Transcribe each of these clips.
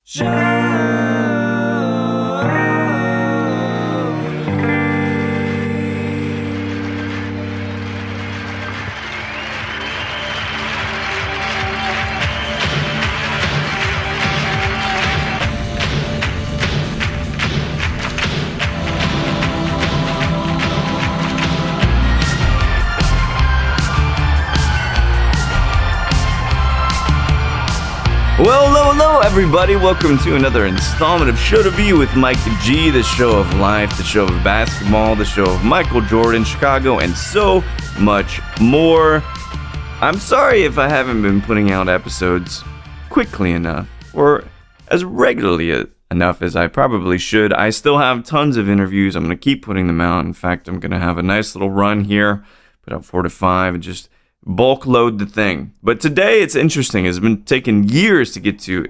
Well, hello, everybody. Welcome to another installment of Show to View with Mike G, the show of life, the show of basketball, the show of Michael Jordan, Chicago, and so much more. I'm sorry if I haven't been putting out episodes quickly enough or as regularly enough as I probably should. I still have tons of interviews. I'm going to keep putting them out. In fact, I'm going to have a nice little run here, put out 4 to 5, and just bulk load the thing. But today it's interesting. It's been taking years to get to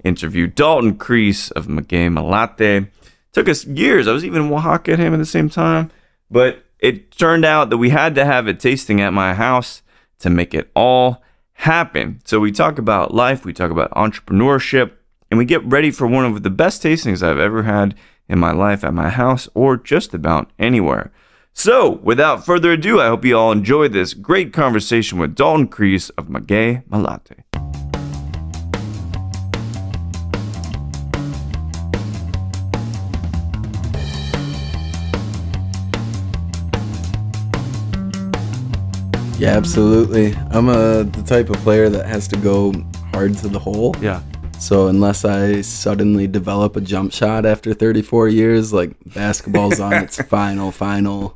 interview Dalton Kreiss of Maguey Melate. Took us years. I was even in Oaxaca at him at the same time. But it turned out that we had to have a tasting at my house to make it all happen. So we talk about life, we talk about entrepreneurship, and we get ready for one of the best tastings I've ever had in my life at my house or just about anywhere. So, without further ado, I hope you all enjoyed this great conversation with Dalton Kreiss of Maguey Melate. Yeah, absolutely. I'm the type of player that has to go hard to the hole. Yeah. So unless I suddenly develop a jump shot after 34 years, like basketball's on its final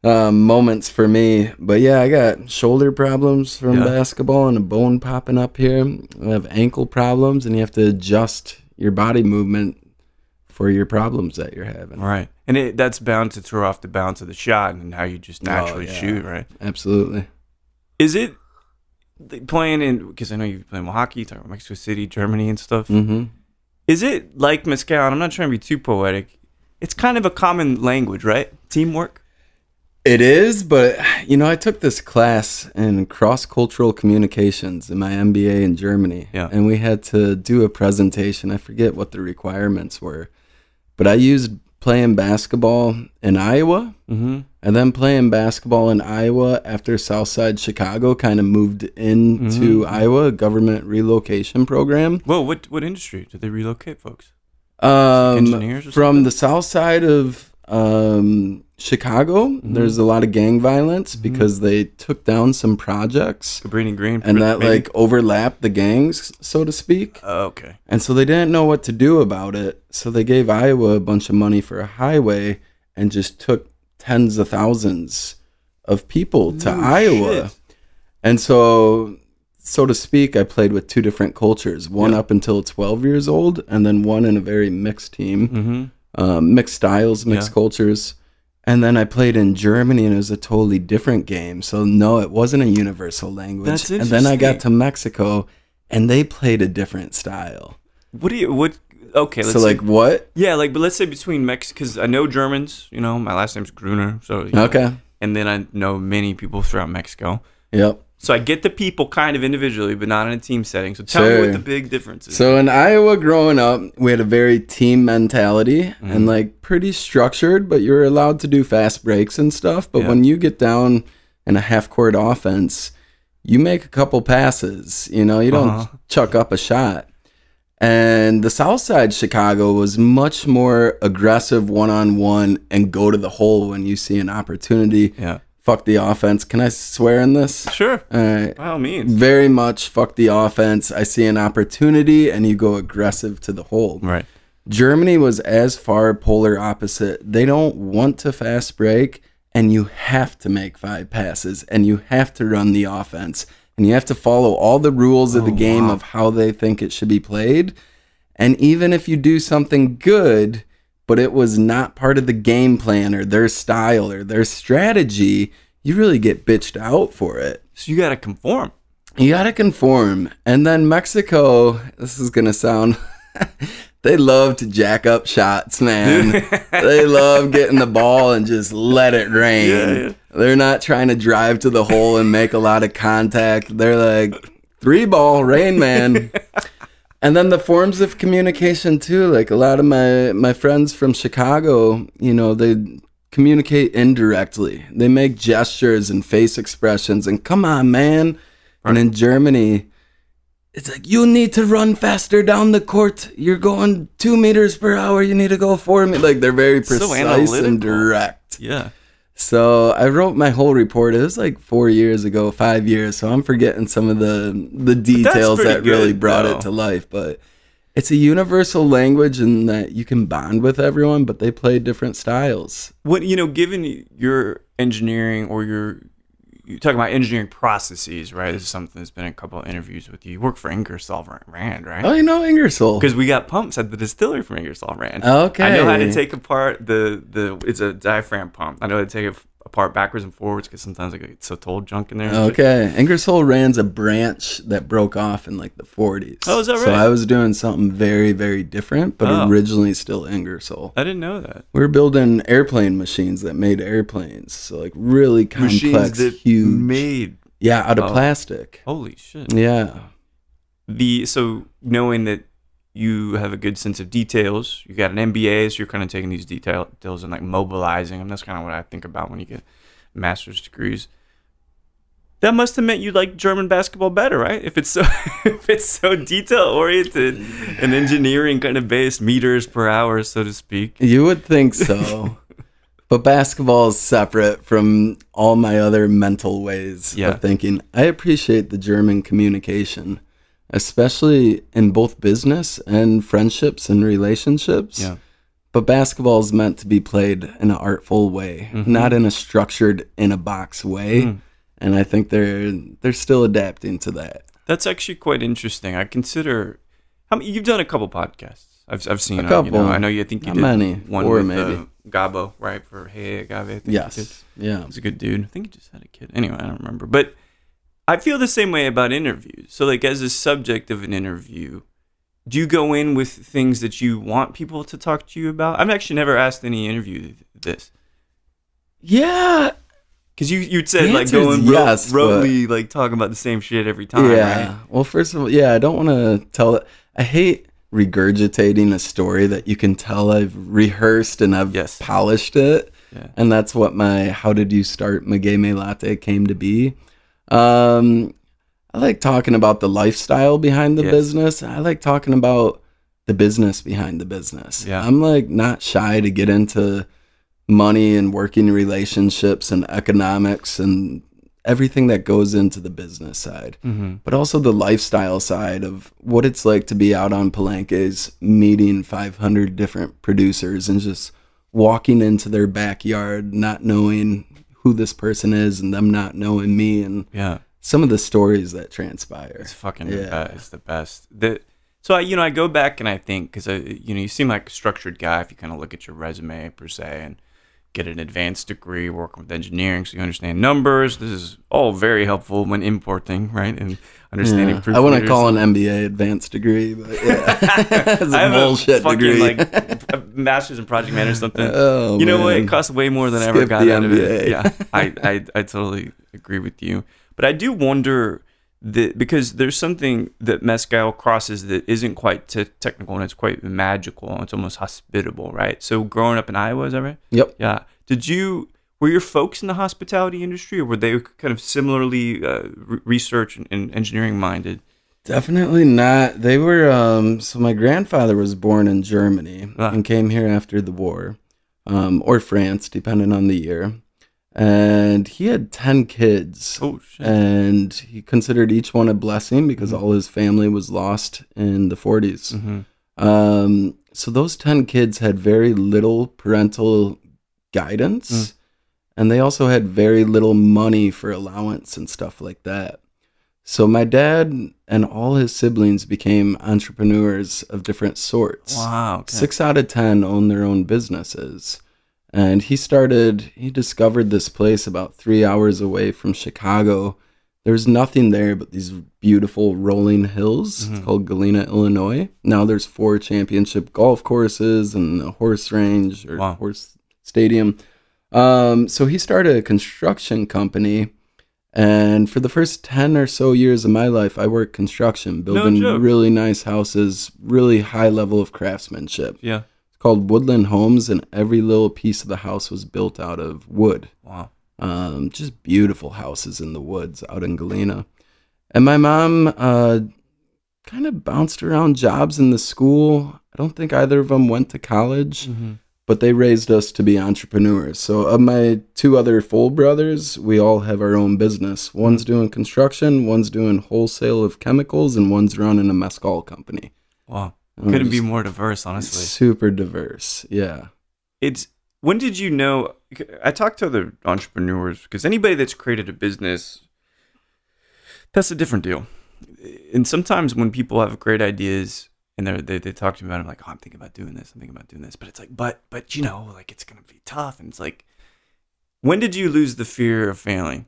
moments for me. But yeah, I got shoulder problems from basketball and a bone popping up here. I have ankle problems, and you have to adjust your body movement for your problems that you're having. Right. And that's bound to throw off the balance of the shot and how you just naturally shoot, right? Absolutely. Is it playing in, because I know you've played Oaxaca, you talk about Mexico City, Germany and stuff. Mm-hmm. Is it like Mezcal? I'm not trying to be too poetic. It's kind of a common language, right? Teamwork? It is, but you know, I took this class in cross-cultural communications in my MBA in Germany, and we had to do a presentation. I forget what the requirements were, but I used playing basketball in Iowa, and then playing basketball in Iowa after Southside Chicago kind of moved into Iowa, a government relocation program. Well, what industry did they relocate folks? Engineers or from the south side of Chicago, there's a lot of gang violence because they took down some projects. Cabrini Green. And that maybe? Like overlapped the gangs, so to speak. Oh, okay. And so they didn't know what to do about it. So they gave Iowa a bunch of money for a highway and just took tens of thousands of people to Iowa. Shit. And so to speak, I played with 2 different cultures. One up until 12 years old, and then one in a very mixed team. Mixed styles, mixed cultures. And then I played in Germany, and it was a totally different game. So no, it wasn't a universal language. That's interesting. And then I got to Mexico, and they played a different style. Okay, let's so say, like what? Yeah, like, but let's say between Mexico, because I know Germans, you know, my last name's Gruner, so okay. And then I know many people throughout Mexico. Yep. So I get the people kind of individually, but not in a team setting. So tell me what the big difference is. So in Iowa growing up, we had a very team mentality and like pretty structured, but you're allowed to do fast breaks and stuff. But when you get down in a half-court offense, you make a couple passes. You know, you don't chuck up a shot. And the south side Chicago was much more aggressive one-on-one and go to the hole when you see an opportunity. Yeah. Fuck the offense. Can I swear in this? Sure. All right. By all means. Very much fuck the offense. I see an opportunity and you go aggressive to the hole. Right. Germany was as far polar opposite. They don't want to fast break, and you have to make 5 passes, and you have to run the offense, and you have to follow all the rules of the game of how they think it should be played. And even if you do something good, but it was not part of the game plan or their style or their strategy, you really get bitched out for it. So you got to conform. You got to conform. And then Mexico, this is going to sound, they love to jack up shots, man. They love getting the ball and just let it rain. Yeah. They're not trying to drive to the hole and make a lot of contact. They're like, 3 ball, rain, man. And then the forms of communication too, like a lot of my friends from Chicago, you know, they communicate indirectly. They make gestures and face expressions and come on, man. Right. And in Germany, it's like, you need to run faster down the court. You're going 2 meters per hour. You need to go 4 meters. Like, they're very precise and direct. Yeah. So I wrote my whole report. It was like 4 years ago, 5 years. So I'm forgetting some of the details that really brought it to life. But it's a universal language in that you can bond with everyone, but they play different styles. What, you know, given your engineering or you talk about engineering processes, right? This is something that's been in a couple of interviews with you. You work for Ingersoll Rand, right? Oh, you know Ingersoll. Because we got pumps at the distillery from Ingersoll Rand. Okay. I know how to take apart it's a diaphragm pump. I know how to take it apart backwards and forwards because sometimes I get so told junk in there. Okay. Ingersoll Rand's a branch that broke off in like the 40s. Oh, is that right? So I was doing something very, very different, but originally still Ingersoll. I didn't know that. We were building airplane machines that made airplanes. So like really complex, huge. Made. Yeah, out of plastic. Holy shit. Yeah. So knowing that you have a good sense of details, you got an MBA, so you're kind of taking these details and like mobilizing them. That's kind of what I think about when you get master's degrees. That must have meant you like German basketball better, right? If it's so detail oriented and engineering kind of based, meters per hour, so to speak. You would think so. But basketball is separate from all my other mental ways of thinking. I appreciate the German communication, especially in both business and friendships and relationships. Yeah. But basketball is meant to be played in an artful way, not in a structured, in-a-box way. And I think they're still adapting to that. That's actually quite interesting. I consider, you've done a couple podcasts. I've seen a couple. You know, I know you think you did many. One Four, with maybe. Gabo, right? For Hey Agave. I think yes. Yeah. He's a good dude. I think he just had a kid. Anyway, I don't remember. But I feel the same way about interviews. So like as a subject of an interview, do you go in with things that you want people to talk to you about? I've actually never asked any interview this. Yeah. Because you'd said like going rotely, like talking about the same shit every time, right? Well, first of all, I don't want to tell it. I hate regurgitating a story that you can tell I've rehearsed and I've polished it. Yeah. And that's what my How Did You Start Maguey Melate came to be. I like talking about the lifestyle behind the business. I like talking about the business behind the business. Yeah. I'm like not shy to get into money and working relationships and economics and everything that goes into the business side, but also the lifestyle side of what it's like to be out on Palenques, meeting 500 different producers and just walking into their backyard, not knowing who this person is and them not knowing me, and some of the stories that transpire. It's fucking the best. It's the best. So I go back and I think, because you seem like a structured guy if you kind of look at your resume per se and get an advanced degree, working with engineering, so you understand numbers. This is all very helpful when importing, right? And understanding proof. I wouldn't call an MBA advanced degree, but it's a bullshit degree. Like a master's in project management or something. Oh, you know what? It costs way more than I ever got out of it. Yeah, I totally agree with you. But I do wonder because there's something that Mezcal crosses that isn't quite technical and it's quite magical. It's almost hospitable, right? So growing up in Iowa, is that right? Yep. Yeah. Were your folks in the hospitality industry, or were they kind of similarly research and engineering minded? Definitely not. They were, so my grandfather was born in Germany and came here after the war, or France, depending on the year. And he had 10 kids. Oh, shit. And he considered each one a blessing because all his family was lost in the 40s. So those 10 kids had very little parental guidance. And they also had very little money for allowance and stuff like that. So my dad and all his siblings became entrepreneurs of different sorts. Wow. Okay. 6 out of 10 own their own businesses. And he discovered this place about 3 hours away from Chicago. There's nothing there but these beautiful rolling hills. It's called Galena, Illinois. Now there's 4 championship golf courses and a horse range or horse stadium. So he started a construction company, And for the first 10 or so years of my life, I worked construction, building really nice houses, really high level of craftsmanship. Yeah. It's called Woodland Homes, and every little piece of the house was built out of wood. Wow. Just beautiful houses in the woods out in Galena. And my mom kind of bounced around jobs in the school. I don't think either of them went to college, but they raised us to be entrepreneurs. So of my two other full brothers, we all have our own business. One's doing construction, one's doing wholesale of chemicals, and one's running a Mezcal company. Wow. Couldn't be more diverse, honestly. Super diverse, yeah. When did you know, I talk to other entrepreneurs, because anybody that's created a business, that's a different deal. And sometimes when people have great ideas and they talk to me about it, I'm like, oh, I'm thinking about doing this. But it's like, but you know, like it's going to be tough. And it's like, when did you lose the fear of failing?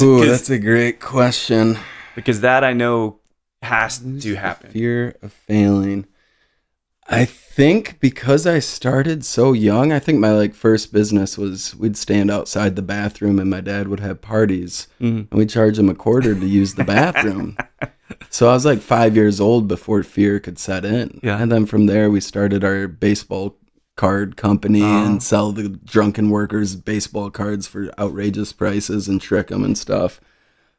Ooh, that's a great question. Because that I know has to happen. Fear of failing. I think because I started so young, I think my first business was we'd stand outside the bathroom and my dad would have parties and we'd charge him $0.25 to use the bathroom. So I was like 5 years old before fear could set in. Yeah. And then from there we started our baseball card company and sell the drunken workers baseball cards for outrageous prices and trick them and stuff.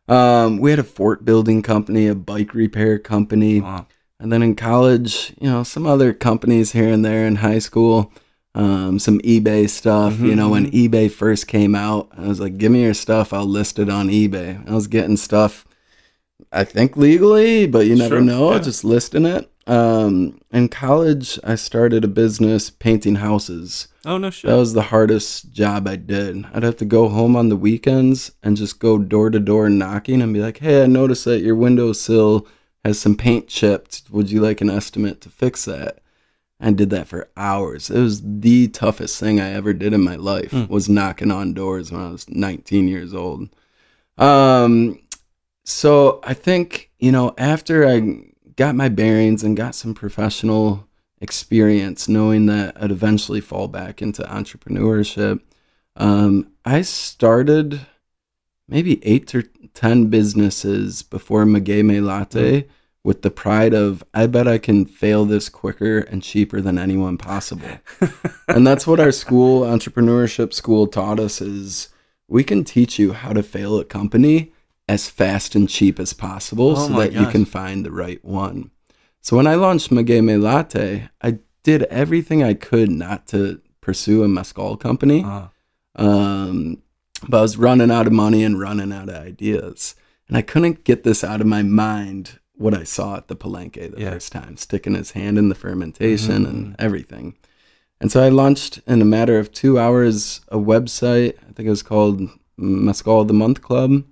We had a fort building company, a bike repair company. Wow. And then in college, you know, some other companies here and there. In high school, some eBay stuff. You know, when eBay first came out, I was like, give me your stuff, I'll list it on eBay. I was getting stuff, I think legally, but you never know, just listing it. In college, I started a business painting houses. Oh, no shit. That was the hardest job I did. I'd have to go home on the weekends and just go door to door knocking and be like, hey, I noticed that your windowsill has some paint chipped. Would you like an estimate to fix that? I did that for hours. It was the toughest thing I ever did in my life, was knocking on doors when I was 19 years old. So I think, you know, after I got my bearings and got some professional experience, knowing that I'd eventually fall back into entrepreneurship, I started maybe 8 or 10 businesses before Maguey Melate with the pride of, I bet I can fail this quicker and cheaper than anyone possible. And that's what our school, entrepreneurship school, taught us, is we can teach you how to fail a company as fast and cheap as possible so that you can find the right one. So when I launched Maguey Melate, I did everything I could not to pursue a mezcal company. But I was running out of money and running out of ideas. And I couldn't get this out of my mind, what I saw at the Palenque the first time, sticking his hand in the fermentation and everything. And so I launched in a matter of 2 hours a website. I think it was called Mezcal of the Month Club.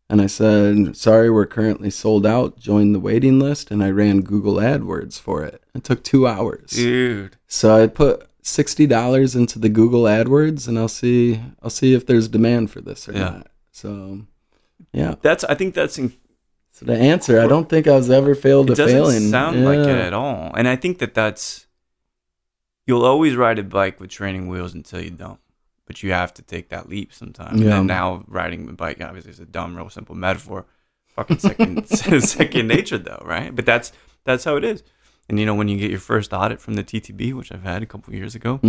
And I said, sorry, we're currently sold out. Join the waiting list. And I ran Google AdWords for it. It took 2 hours. Dude. So I put $60 into the Google AdWords, and I'll see if there's demand for this or not. So, yeah. I think that's so the answer. I don't think I was ever failed to failing. It doesn't sound like it at all. And I think that's, you'll always ride a bike with training wheels until you don't. But you have to take that leap sometimes. Yeah. And now riding a bike obviously is a dumb, real simple metaphor. Fucking second nature though, right? But that's how it is. And you know, when you get your first audit from the TTB, which I've had a couple of years ago,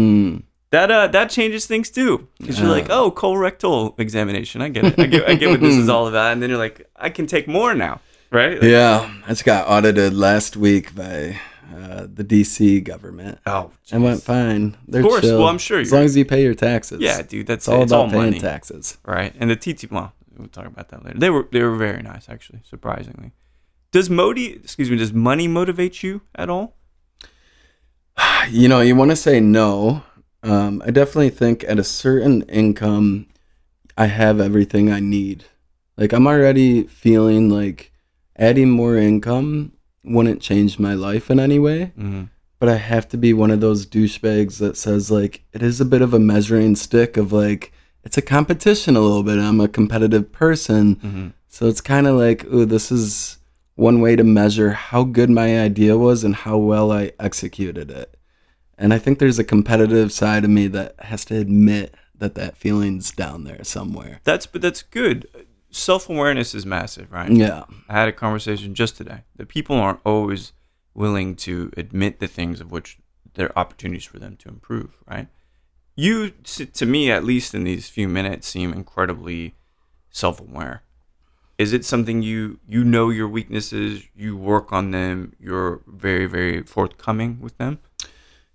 that changes things too. Because you're like, oh, colorectal examination. I get it. I get what this is all about. And then you're like, I can take more now, right? Like, yeah, I just got audited last week by the DC government. Oh, geez. And went fine. They're of course. chill. Well, I'm sure. As long as you pay your taxes. Yeah, dude. It's all about paying money, taxes, right? And the TTB. Well, we'll talk about that later. They were very nice, actually, surprisingly. Does money motivate you at all? You know, you want to say no. I definitely think at a certain income, I have everything I need. Like, I'm already feeling like adding more income wouldn't change my life in any way. But I have to be one of those douchebags that says, like, it is a bit of a measuring stick of, like, it's a competition a little bit. I'm a competitive person. So it's kind of like, ooh, this is one way to measure how good my idea was and how well I executed it. And I think there's a competitive side of me that has to admit that feeling's down there somewhere. But that's good. Self-awareness is massive, right? Yeah. I had a conversation just today that people aren't always willing to admit the things of which there are opportunities for them to improve, right? You, to me, at least in these few minutes, seem incredibly self-aware. Is it something you know your weaknesses, you work on them, you're very, very forthcoming with them?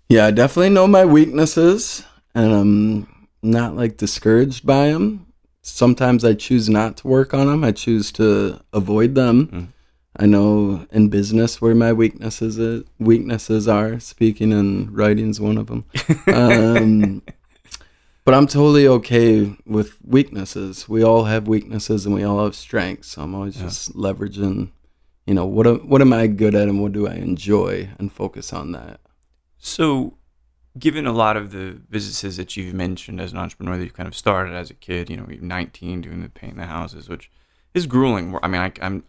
Yeah, I definitely know my weaknesses, and I'm not like discouraged by them. Sometimes I choose not to work on them. I choose to avoid them. I know in business where my weaknesses are. Speaking and writing's one of them. But I'm totally okay with weaknesses. We all have weaknesses and we all have strengths. So I'm always just leveraging, what am I good at and what do I enjoy, and focus on that. So given a lot of the businesses that you've mentioned as an entrepreneur that you kind of started as a kid, you're 19 doing the painting the houses, which is grueling. I mean,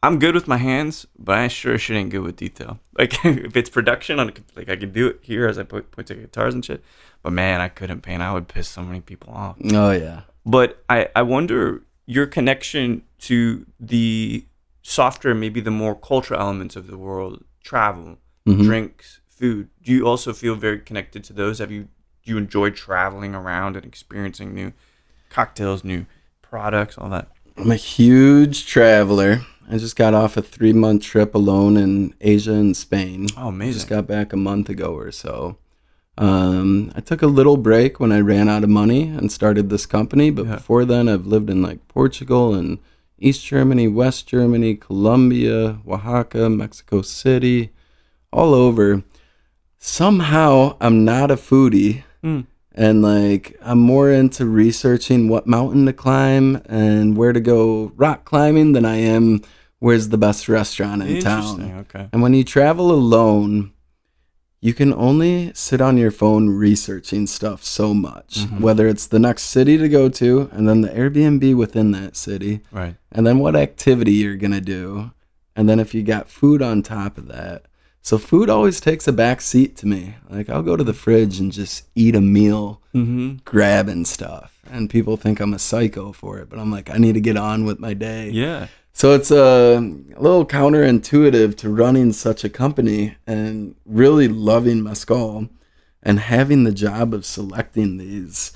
I'm good with my hands, but I sure shit ain't good with detail. Like if it's production, I can do it here as I point to guitars and shit. But man, I couldn't paint. I would piss so many people off. Oh yeah. But I wonder your connection to the softer, maybe the more cultural elements of the world, travel, drinks, food. Do you also feel very connected to those? Do you enjoy traveling around and experiencing new cocktails, new products, all that? I'm a huge traveler. I just got off a 3-month trip alone in Asia and Spain. Oh, amazing. Just got back a month ago or so. I took a little break when I ran out of money and started this company. But before then, I've lived in like Portugal and East Germany, West Germany, Colombia, Oaxaca, Mexico City, all over. Somehow, I'm not a foodie. And like I'm more into researching what mountain to climb and where to go rock climbing than I am where's the best restaurant in town. Okay. And when you travel alone, you can only sit on your phone researching stuff so much, whether it's the next city to go to and then the Airbnb within that city, right? And then what activity you're going to do. And then if you got food on top of that. So food always takes a back seat to me. Like I'll go to the fridge and just eat a meal, grabbing stuff. And people think I'm a psycho for it, but I'm like, I need to get on with my day. Yeah. So it's a little counterintuitive to running such a company and really loving Mezcal and having the job of selecting these.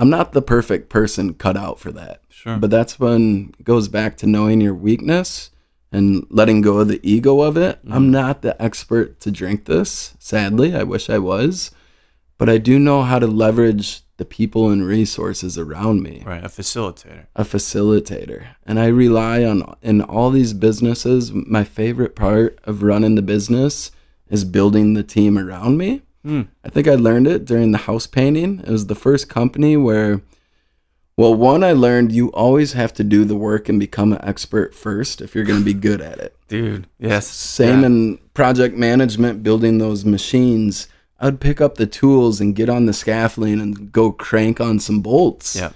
I'm not the perfect person cut out for that. Sure. But that's when it goes back to knowing your weakness and letting go of the ego of it. I'm not the expert to drink this, sadly. I wish I was. But I do know how to leverage the people and resources around me. Right, a facilitator. A facilitator. And I rely on, in all these businesses, my favorite part of running the business is building the team around me. I think I learned it during the house painting. It was the first company where, well, one, I learned you always have to do the work and become an expert first if you're going to be good at it. Dude, yes. Same in project management, building those machines. I'd pick up the tools and get on the scaffolding and go crank on some bolts. Yeah.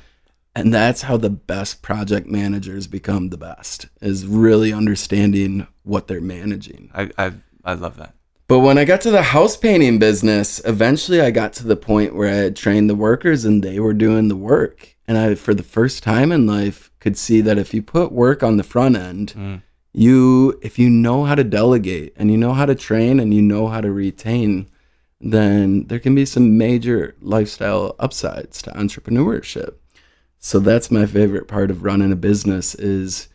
And that's how the best project managers become the best, is really understanding what they're managing. I love that. But when I got to the house painting business, eventually I got to the point where I had trained the workers and they were doing the work. And I, for the first time in life, could see that if you put work on the front end, if you know how to delegate and you know how to train and you know how to retain, then there can be some major lifestyle upsides to entrepreneurship. So that's my favorite part of running a business, is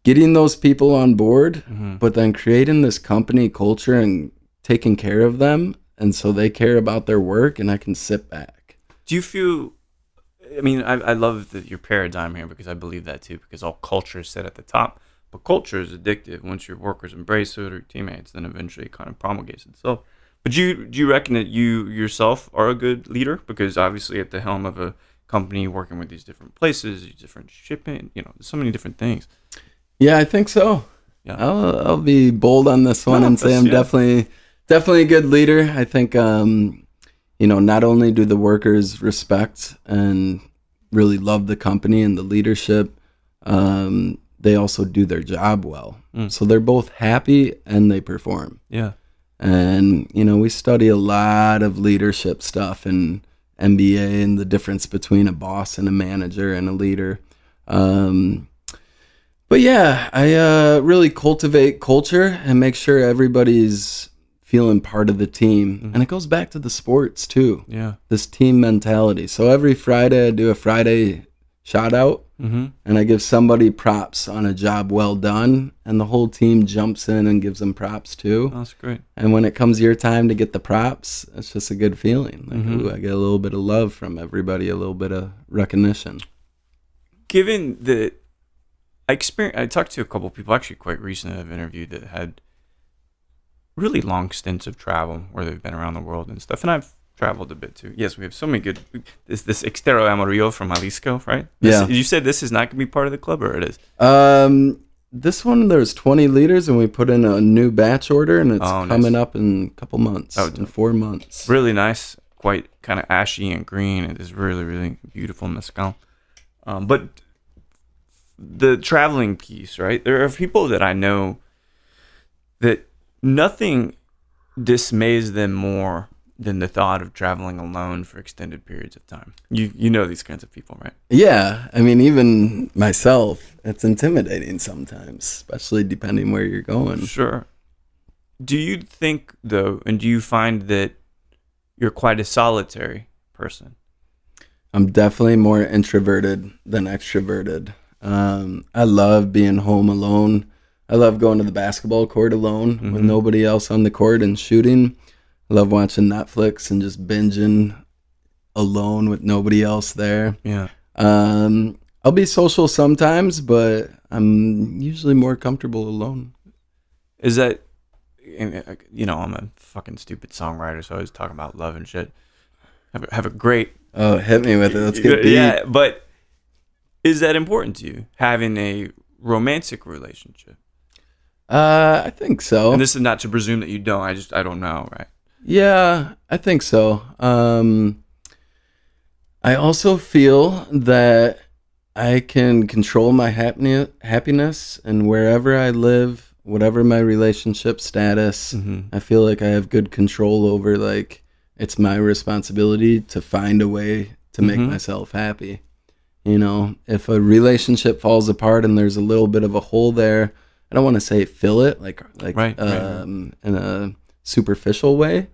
getting those people on board, but then creating this company culture and taking care of them. And so they care about their work and I can sit back. Do you feel, I mean, I love your paradigm here, because I believe that too, because all culture is set at the top, but culture is addictive. Once your workers embrace it or your teammates, then eventually it kind of promulgates itself. But do you reckon that you yourself are a good leader? Because obviously at the helm of a company, working with these different places, these different shipping, so many different things. Yeah, I think so. Yeah, I'll be bold on this one and say I'm definitely a good leader. I think not only do the workers respect and really love the company and the leadership, they also do their job well. So they're both happy and they perform. Yeah. And we study a lot of leadership stuff in MBA and the difference between a boss and a manager and a leader. But yeah, I really cultivate culture and make sure everybody's feeling part of the team. And it goes back to the sports too. Yeah. This team mentality. So every Friday I do a Friday shout out, and I give somebody props on a job well done, and the whole team jumps in and gives them props too. That's great. And when it comes your time to get the props, it's just a good feeling. Like, ooh, I get a little bit of love from everybody, a little bit of recognition. Given that I talked to a couple of people actually quite recently I've interviewed that had really long stints of travel where they've been around the world and stuff, and I've traveled a bit too. Yes, we have so many good. This Extero Amarillo from Jalisco, right? You said this is not going to be part of the club, or it is? This one, there's 20 liters, and we put in a new batch order, and it's coming up in a couple months, in 4 months. Really nice, quite kind of ashy and green. It is really, really beautiful mezcal. But the traveling piece, right? There are people that I know that nothing dismays them more than the thought of traveling alone for extended periods of time. You know these kinds of people, right? Yeah. I mean, even myself, it's intimidating sometimes, especially depending where you're going. Sure. Do you think, though, and do you find that you're quite a solitary person? I'm definitely more introverted than extroverted. I love being home alone. I love going to the basketball court alone with nobody else on the court and shooting. I love watching Netflix and just binging alone with nobody else there. Yeah. I'll be social sometimes, but I'm usually more comfortable alone. Is that, you know, I'm a fucking stupid songwriter, so I always talk about love and shit. Have a great... Oh, hit me with it. Let's get deep. Yeah, but is that important to you, having a romantic relationship? I think so. And this is not to presume that you don't. I don't know, right? Yeah, I think so. I also feel that I can control my happiness, and wherever I live, whatever my relationship status, I feel like I have good control over, like, it's my responsibility to find a way to make myself happy. You know, if a relationship falls apart and there's a little bit of a hole there, I don't want to say fill it like right. In a superficial way,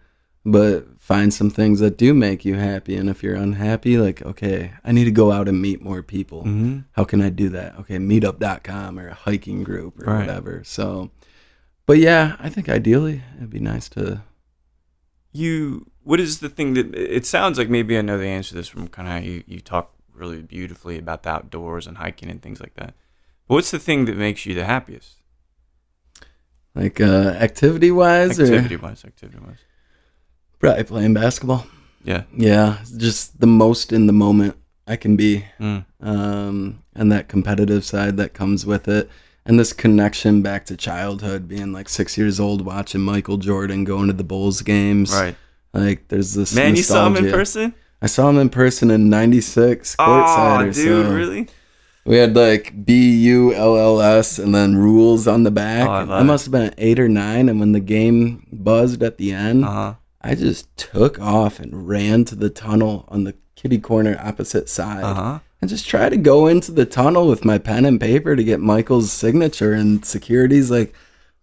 but find some things that do make you happy. And if you're unhappy, like, okay, I need to go out and meet more people. How can I do that? Okay, meetup.com or a hiking group or whatever. So, but yeah, I think ideally it'd be nice to... What is the thing that... It sounds like maybe I know the answer to this from kind of how you talk really beautifully about the outdoors and hiking and things like that. But what's the thing that makes you the happiest? Like activity-wise? Activity-wise. Probably playing basketball. Yeah. Yeah, just the most in the moment I can be. And that competitive side that comes with it. And this connection back to childhood, being like 6 years old, watching Michael Jordan, going to the Bulls games. Right. Like, there's this nostalgia. You saw him in person? I saw him in person in 96, courtside or so. Oh, dude, really? We had like BULLS and then rules on the back. I must have been 8 or 9, and when the game buzzed at the end, I just took off and ran to the tunnel on the kitty corner opposite side. And just tried to go into the tunnel with my pen and paper to get Michael's signature, and security's like,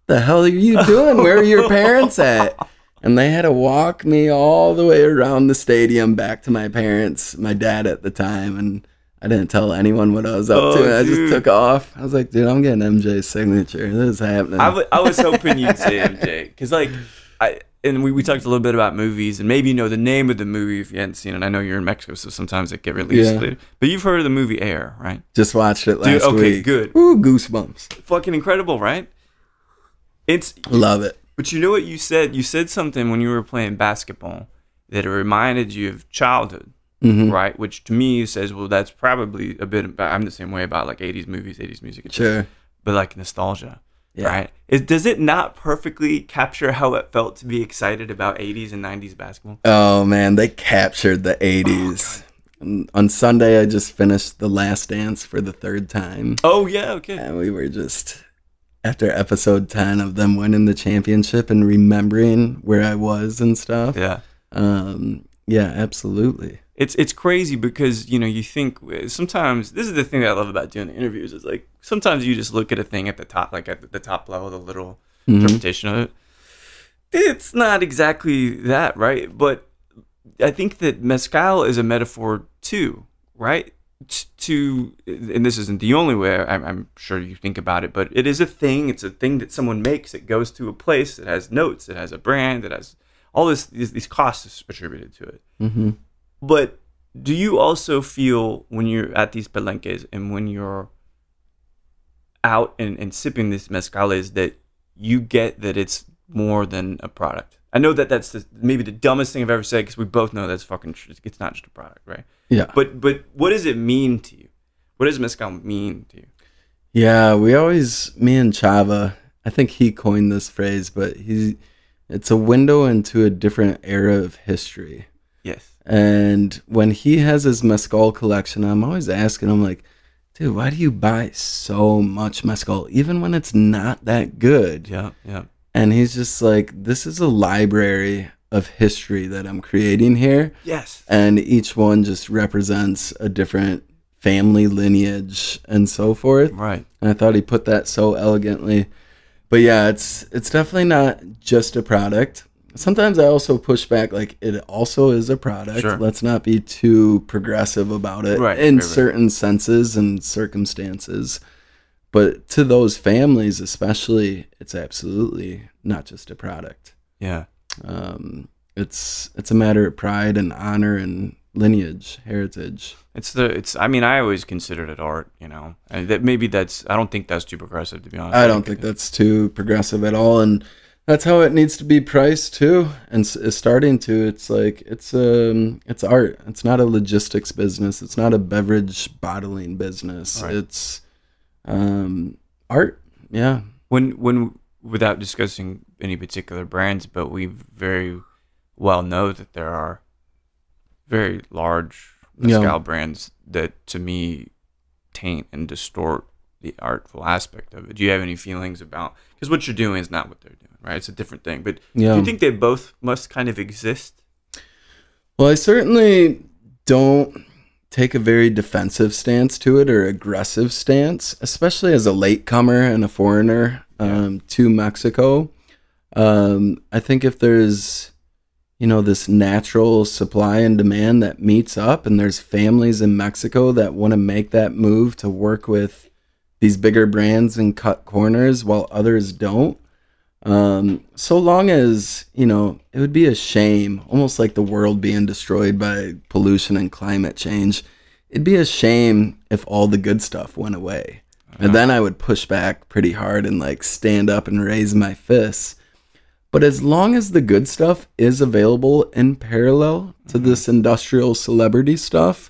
the hell are you doing? Where are your parents at? And they had to walk me all the way around the stadium back to my parents, my dad at the time, and I didn't tell anyone what I was up to. I just took off. I was like, dude, I'm getting MJ's signature. This is happening. I was hoping you'd say MJ, because like, we talked a little bit about movies, and maybe you know the name of the movie if you hadn't seen it. I know you're in Mexico, so sometimes it get released later. But you've heard of the movie Air, right? Just watched it last week. Okay, good. Ooh, goosebumps. Fucking incredible, right? Love it. But you know what you said? You said something when you were playing basketball that it reminded you of childhood, right? Which to me says, well, that's probably a bit... I'm the same way about like 80s movies, 80s music. Sure. But like nostalgia, right? Does it not perfectly capture how it felt to be excited about 80s and 90s basketball? Oh, man, they captured the 80s. On Sunday, I just finished The Last Dance for the 3rd time. Oh, yeah, okay. And we were just... After episode 10 of them winning the championship and remembering where I was and stuff. Yeah. Yeah, absolutely. it's crazy because, you think sometimes, this is the thing that I love about doing the interviews, is like sometimes you just look at a thing at the top, like at the top level, the little interpretation of it. It's not exactly that, right? But I think that mezcal is a metaphor too, right? And this isn't the only way I'm sure you think about it, but it is a thing. It's a thing that someone makes. It goes to a place. It has notes. It has a brand. It has all these costs attributed to it. Mm-hmm. But do you also feel when you're at these palenques and when you're out and sipping these mezcales that you get that it's more than a product? I know that that's maybe the dumbest thing I've ever said, because we both know that's fucking true. It's not just a product, right? Yeah. But what does it mean to you? What does mezcal mean to you? Yeah, me and Chava, I think he coined this phrase, but it's a window into a different era of history. Yes. And when he has his mezcal collection, I'm always asking him, like, dude, why do you buy so much mezcal, even when it's not that good? Yeah, yeah. And he's just like, this is a library of history that I'm creating here. Yes. And each one just represents a different family lineage and so forth. Right. And I thought he put that so elegantly. But yeah, it's definitely not just a product. Sometimes I also push back, like, it also is a product. Sure. Let's not be too progressive about it in certain senses and circumstances. But to those families especially, it's absolutely not just a product. Yeah. It's a matter of pride and honor and lineage, heritage. I mean, I always considered it art, and that maybe I don't think that's too progressive, to be honest. I don't think that's too progressive at all. And that's how it needs to be priced too. And it's starting to, it's like, it's art. It's not a logistics business. It's not a beverage bottling business. Right. It's art. Yeah. When without discussing any particular brands, but we very well know that there are very large mezcal brands that, to me, taint and distort the artful aspect of it. Do you have any feelings about, because what you're doing is not what they're doing, right? It's a different thing. But do you think they both must kind of exist? Well, I certainly don't take a very defensive stance to it or aggressive stance, especially as a latecomer and a foreigner to Mexico. I think if there's, this natural supply and demand that meets up, and there's families in Mexico that want to make that move to work with these bigger brands and cut corners while others don't. So long as, it would be a shame, almost like the world being destroyed by pollution and climate change. It'd be a shame if all the good stuff went away. And then I would push back pretty hard and like stand up and raise my fists. But as long as the good stuff is available in parallel to this industrial celebrity stuff,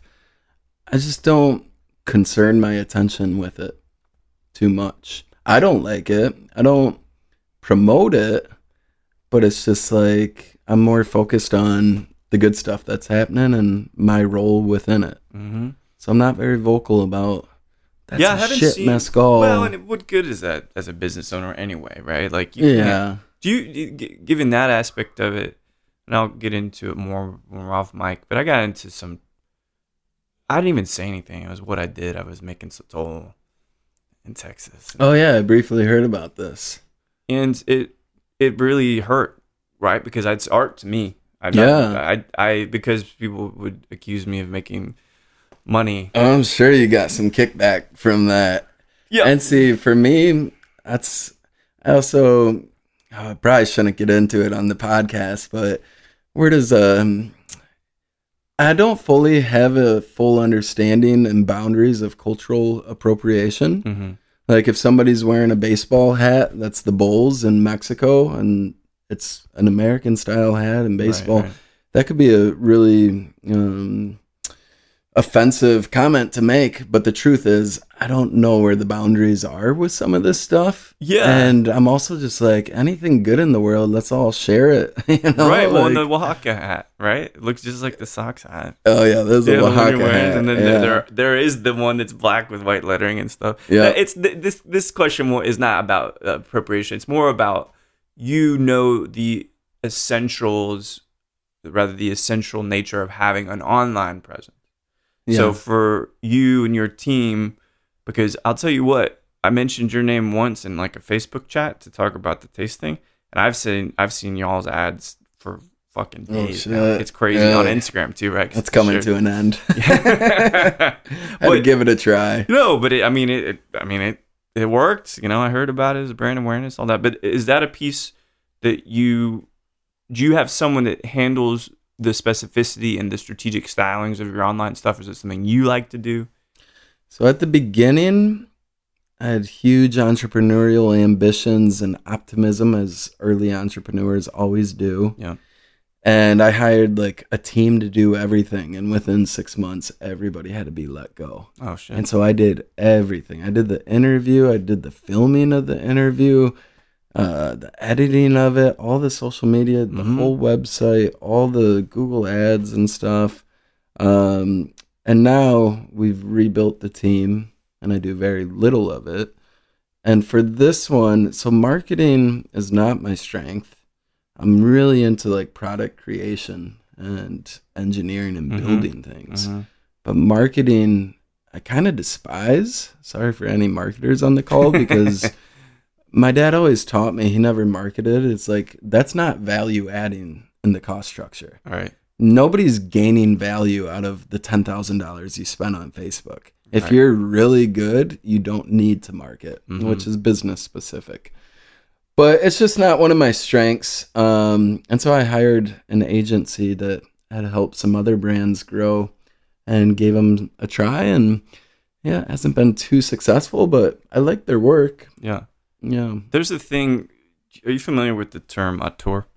I just don't concern my attention with it too much. I don't like it. I don't promote it, but it's just like I'm more focused on the good stuff that's happening and my role within it. Mm-hmm. So I'm not very vocal about that's I haven't shit seen mezcal. Well, and what good is that as a business owner anyway, right? Like, do you, given that aspect of it, and I'll get into it more off mic, but I got into I didn't even say anything. It was what I did. I was making Sotol in Texas. Oh yeah, I briefly heard about this. And it really hurt, right? Because it's art to me. Because people would accuse me of making money. Oh, I'm sure you got some kickback from that. Yeah. And see, for me, I probably shouldn't get into it on the podcast, but where does I don't fully have a full understanding and boundaries of cultural appropriation. Mm-hmm. Like if somebody's wearing a baseball hat, that's the Bulls in Mexico, and it's an American style hat in baseball. Right. That could be a really offensive comment to make, but the truth is I don't know where the boundaries are with some of this stuff. Yeah. And I'm also just like, anything good in the world, let's all share it. Right. Well, the Oaxaca hat, right? It looks just like the Sox hat. Oh yeah, there's a Oaxaca hat. And then there is the one that's black with white lettering and stuff. Yeah. It's this question is not about appropriation. It's more about the essentials rather the essential nature of having an online presence. Yeah. So for you and your team, because I'll tell you what, I mentioned your name once in like a Facebook chat to talk about the tasting, and I've seen y'all's ads for fucking days now. It's crazy on Instagram too, right? That's coming to an end. I had to give it a try. No, but it worked. I heard about it as brand awareness, all that. But is that a piece that do you have someone that handles the specificity and the strategic stylings of your online stuff? Or is it something you like to do? So at the beginning, I had huge entrepreneurial ambitions and optimism, as early entrepreneurs always do. Yeah. And I hired like a team to do everything. And within 6 months, everybody had to be let go. Oh, shit. And so I did everything. I did the interview. I did the filming of the interview, the editing of it, all the social media, the whole website, all the Google ads and stuff. And now we've rebuilt the team, and I do very little of it. And for this one, so marketing is not my strength. I'm really into like product creation and engineering and building things. But marketing, I kind of despise. Sorry for any marketers on the call, because my dad always taught me, he never marketed. It's like, that's not value adding in the cost structure. All right. Nobody's gaining value out of the $10,000 you spent on Facebook. If Right. you're really good, you don't need to market, which is business specific. But it's just not one of my strengths. And so I hired an agency that had helped some other brands grow and gave them a try. And yeah, it hasn't been too successful, but I like their work. Yeah. Yeah. There's a thing. Are you familiar with the term auteur?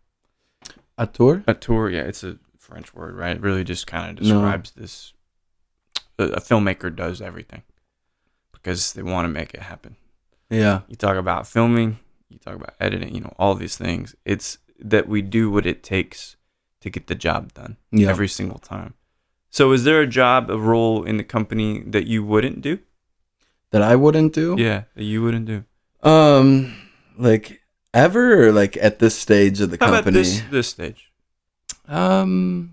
Auteur? Auteur, yeah, it's a French word, right? It really just kind of describes this. A filmmaker does everything because they want to make it happen. Yeah. You talk about filming, you talk about editing, all these things. It's that we do what it takes to get the job done every single time. So is there a role in the company that you wouldn't do? That I wouldn't do? Yeah, that you wouldn't do. Like ever, or like at this stage of the How company? about this stage? No.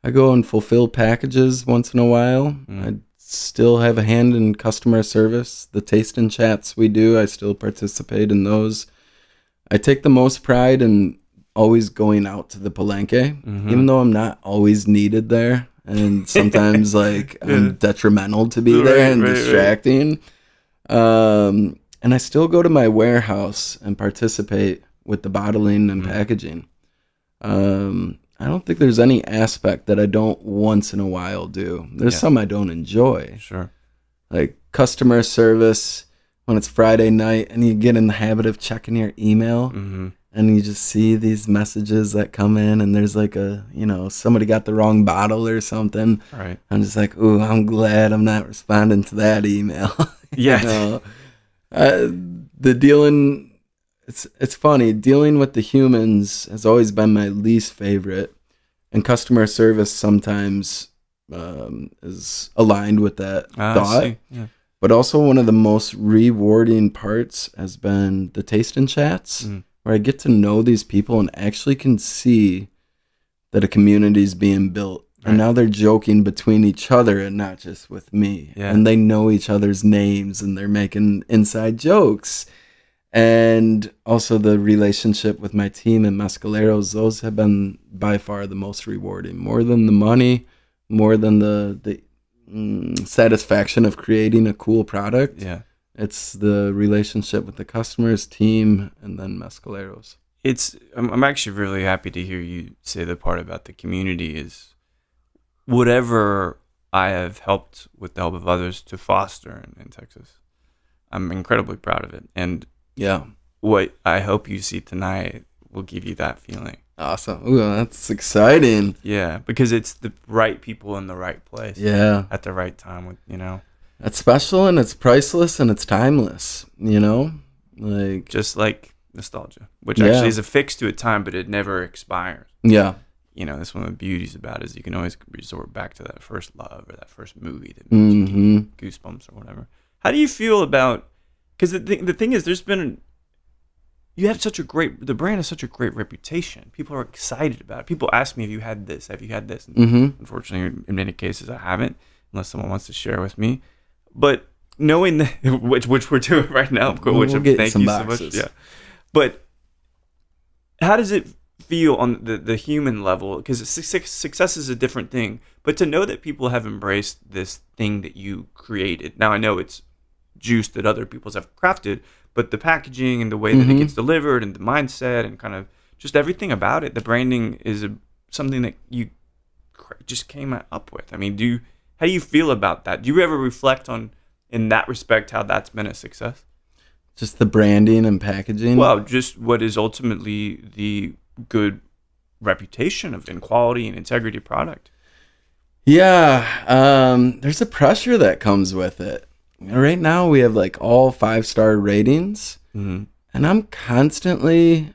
I go and fulfill packages once in a while. I still have a hand in customer service. The tasting chats we do, I still participate in those. I take the most pride in always going out to the palenque, even though I'm not always needed there. And sometimes like I'm detrimental to be there and distracting. And I still go to my warehouse and participate with the bottling and packaging. I don't think there's any aspect that I don't once in a while do. There's some I don't enjoy. Sure. Like customer service when it's Friday night and you get in the habit of checking your email and you just see these messages that come in and there's like somebody got the wrong bottle or something. Right. I'm just like, ooh, I'm glad I'm not responding to that email. Yeah. The dealing... It's funny, dealing with the humans has always been my least favorite, and customer service sometimes is aligned with that thought. Yeah. But also one of the most rewarding parts has been the tasting chats, where I get to know these people and actually can see that a community is being built. Right. And now they're joking between each other and not just with me. Yeah. And they know each other's names and they're making inside jokes. And also the relationship with my team and Mezcaleros, those have been by far the most rewarding. More than the money, more than the satisfaction of creating a cool product. Yeah, it's the relationship with the customers, team, and then Mezcaleros. I'm actually really happy to hear you say the part about the community is whatever I have helped with the help of others to foster in Texas. I'm incredibly proud of it. And yeah, what I hope you see tonight will give you that feeling. Awesome. Ooh, that's exciting. Yeah, because it's the right people in the right place. Yeah. At the right time, That's special and it's priceless and it's timeless, Like just like nostalgia, which actually is affixed to a time, but it never expires. Yeah. That's one of the beauties about it is you can always resort back to that first love or that first movie that makes you goosebumps or whatever. How do you feel about... Because the thing is, there's been you have the brand has such a great reputation. People are excited about it. People ask me, have you had this? Have you had this? And unfortunately, in many cases, I haven't, unless someone wants to share with me. But knowing that, which we're doing right now, of course, we'll get thank some you boxes. so much. Yeah. But how does it feel on the human level? Because success is a different thing. But to know that people have embraced this thing that you created. Now, I know it's juice that other people's have crafted, but the packaging and the way that it gets delivered and the mindset and kind of just everything about it, the branding is something that you just came up with. I mean, how do you feel about that? Do you ever reflect on, in that respect, how that's been a success? Just the branding and packaging? Well, just what is ultimately the good reputation of quality and integrity product. Yeah, there's a pressure that comes with it. Right now we have like all 5-star ratings, and I'm constantly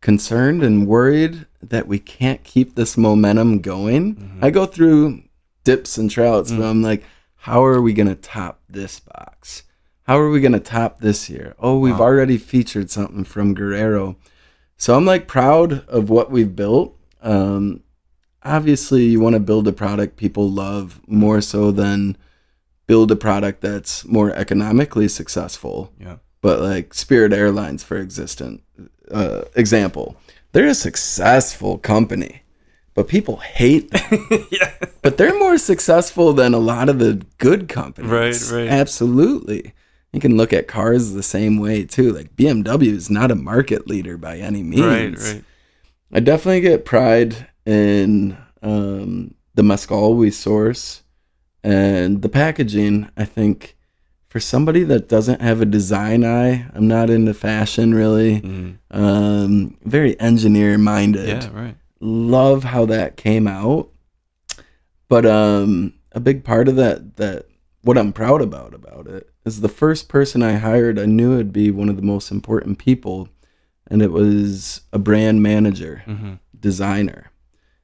concerned and worried that we can't keep this momentum going. I go through dips and troughs, but I'm like, how are we going to top this box? How are we going to top this year? Oh, we've already featured something from Guerrero. So I'm like proud of what we've built. Obviously, you want to build a product people love more so than build a product that's more economically successful. Yeah. But like Spirit Airlines, for example, they're a successful company, but people hate them. Yeah. But they're more successful than a lot of the good companies. Right. Absolutely. You can look at cars the same way too. Like BMW is not a market leader by any means. Right. I definitely get pride in the mezcal we source and the packaging. I think for somebody that doesn't have a design eye, I'm not into fashion really. Very engineer minded. Yeah, right. Love how that came out. But a big part of that what I'm proud about it is the first person I hired, I knew it'd be one of the most important people, and it was a brand manager, designer.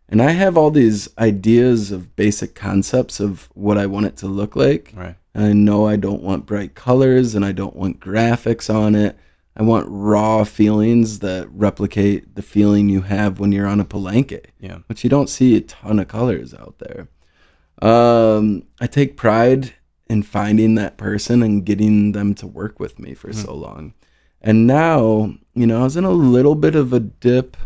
And I have all these ideas of basic concepts of what I want it to look like. Right. And I know I don't want bright colors and I don't want graphics on it. I want raw feelings that replicate the feeling you have when you're on a palenque. Yeah. Which you don't see a ton of colors out there. I take pride in finding that person and getting them to work with me for so long. And now, I was in a little bit of a dip,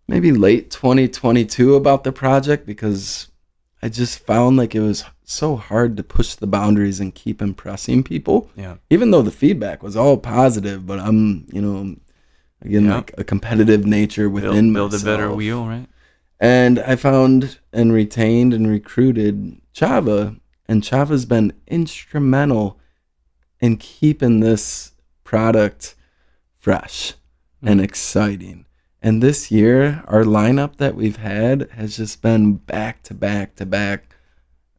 maybe late 2022 about the project, because I just found like it was so hard to push the boundaries and keep impressing people. Yeah. Even though the feedback was all positive, but I'm, like a competitive nature within myself. Build a better wheel, right? And I found and retained and recruited Chava, and Chava's been instrumental in keeping this product fresh and exciting. And this year, our lineup that we've had has just been back to back to back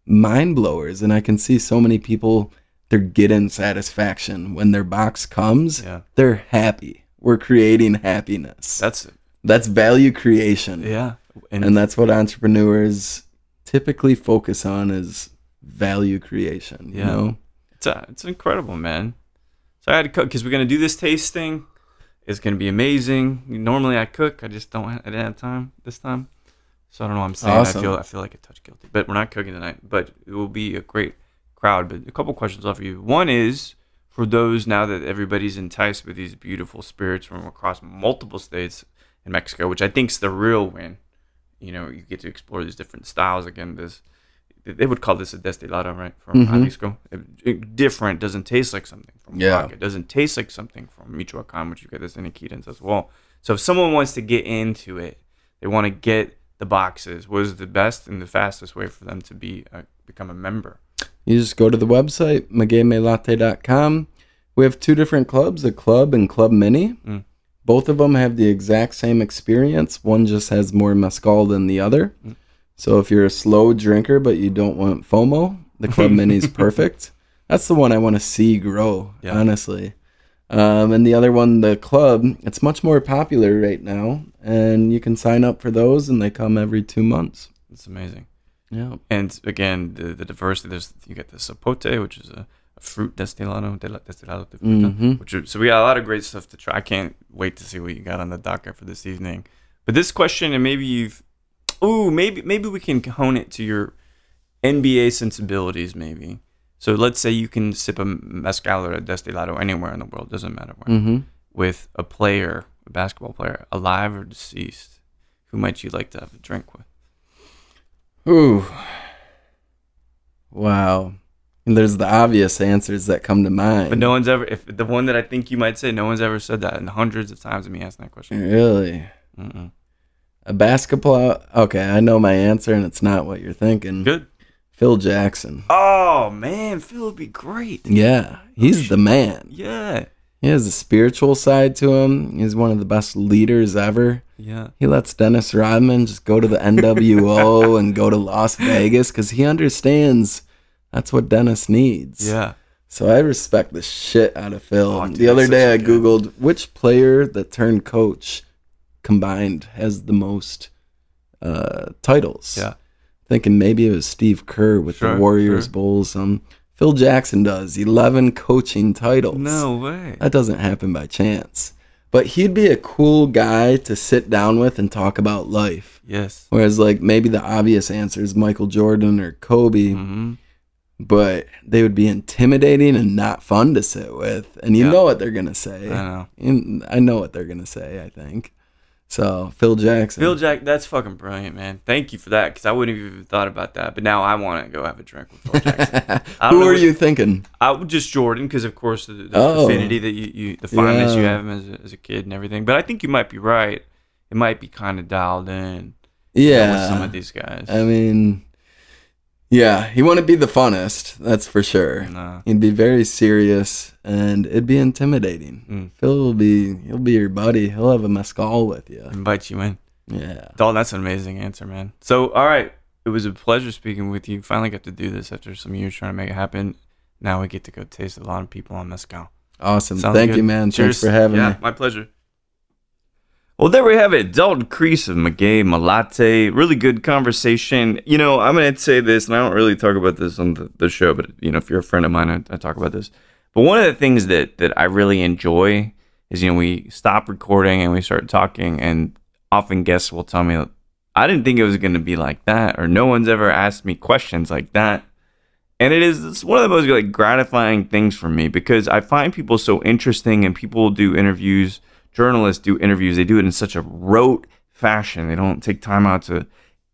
mind blowers. And I can see so many people, they're getting satisfaction when their box comes. Yeah. They're happy. We're creating happiness. That's value creation. Yeah. And that's what entrepreneurs typically focus on, is value creation. You know? It's incredible, man. So I had to cook because we're gonna do this tasting. It's gonna be amazing. Normally I cook. I didn't have time this time. So I don't know what I'm saying. Awesome. I feel like a touch guilty. But we're not cooking tonight. But it will be a great crowd. But a couple questions off of you. One is, for those, now that everybody's enticed with these beautiful spirits from across multiple states in Mexico, which I think is the real win. You get to explore these different styles. Again, they would call this a destilado, right? From Jalisco. Different, doesn't taste like something from Oaxaca. It doesn't taste like something from Michoacan, which you get this in Iquitos as well. So if someone wants to get into it, they want to get the boxes, what is the best and the fastest way for them to become a member? You just go to the website, magueymelate.com. We have 2 different clubs, a club and club mini. Both of them have the exact same experience. One just has more mezcal than the other. So if you're a slow drinker but you don't want FOMO, the Club Mini is perfect. That's the one I want to see grow, honestly. And the other one, the Club, it's much more popular right now. And you can sign up for those, and they come every 2 months. It's amazing. Yeah. And again, the diversity, you get the Zapote, which is a fruit destilado de fruta. So we got a lot of great stuff to try. I can't wait to see what you got on the docket for this evening. But this question, and maybe maybe we can hone it to your NBA sensibilities, maybe. So let's say you can sip a mezcal or a destilado anywhere in the world, doesn't matter where, with a player, a basketball player, alive or deceased. Who might you like to have a drink with? Ooh. Wow. And there's the obvious answers that come to mind. But no one's ever, if the one that I think you might say, no one's ever said that, and hundreds of times of me asking that question. Really? A basketball? Okay, I know my answer, and it's not what you're thinking. Good. Phil Jackson. Oh, man, Phil would be great. Yeah, he's the man. Yeah. He has a spiritual side to him. He's one of the best leaders ever. Yeah. He lets Dennis Rodman just go to the NWO and go to Las Vegas because he understands that's what Dennis needs. Yeah. So I respect the shit out of Phil. Oh, dude, the other day I Googled which player that turned coach combined has the most titles. Yeah. Thinking maybe it was Steve Kerr with the Warriors Bulls. Phil Jackson does 11 coaching titles. No way. That doesn't happen by chance. But he'd be a cool guy to sit down with and talk about life. Yes. Whereas like maybe the obvious answer is Michael Jordan or Kobe. But they would be intimidating and not fun to sit with. And you know what they're going to say. I know. I know what they're going to say, I think. So, Phil Jackson. That's fucking brilliant, man. Thank you for that, because I wouldn't have even thought about that. But now I want to go have a drink with Phil Jackson. Who are you thinking? I would just Jordan, because of course the affinity that the fondness you have him as a kid and everything. But I think you might be right. It might be kind of dialed in. Yeah. With some of these guys. I mean, yeah, he wouldn't be the funnest, that's for sure. No. He'd be very serious, and it'd be intimidating. Phil he'll be your buddy. He'll have a mezcal with you. Invite you in. Yeah. Dalton, that's an amazing answer, man. So, all right, it was a pleasure speaking with you. Finally got to do this after some years trying to make it happen. Now we get to go taste a lot of people on mezcal. Awesome. Sounds Thank good. you, man. Cheers. Thanks for having me. Yeah, my pleasure. Well, there we have it. Dalton Kreiss of Maguey Melate. Really good conversation. You know, I'm going to say this, and I don't really talk about this on the show, but, you know, if you're a friend of mine, I talk about this. But one of the things that I really enjoy is, you know, we stop recording and we start talking, and often guests will tell me, I didn't think it was going to be like that, or no one's ever asked me questions like that. And it's one of the most like gratifying things for me, because I find people so interesting, and people do interviews. Journalists do interviews. They do it in such a rote fashion. They don't take time out to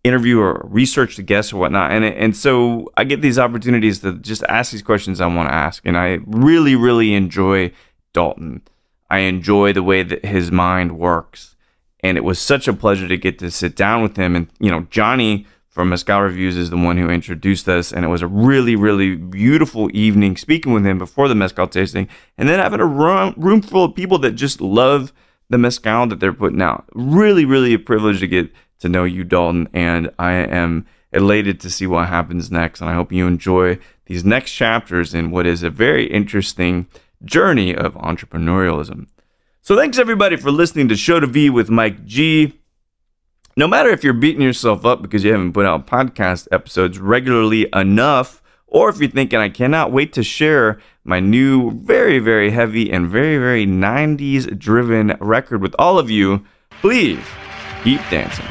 interview or research the guests or whatnot. And so I get these opportunities to just ask these questions I want to ask. And I really, really enjoy Dalton. I enjoy the way that his mind works. And it was such a pleasure to get to sit down with him. And, you know, Johnny from Mezcal Reviews is the one who introduced us, and it was a really, really beautiful evening speaking with him before the mezcal tasting, and then having a room full of people that just love the mezcal that they're putting out. Really, really a privilege to get to know you, Dalton, and I am elated to see what happens next, and I hope you enjoy these next chapters in what is a very interesting journey of entrepreneurialism. So thanks, everybody, for listening to Show to V with Mike G. No matter if you're beating yourself up because you haven't put out podcast episodes regularly enough, or if you're thinking, I cannot wait to share my new very, very heavy and very, very 90s driven record with all of you, please keep dancing.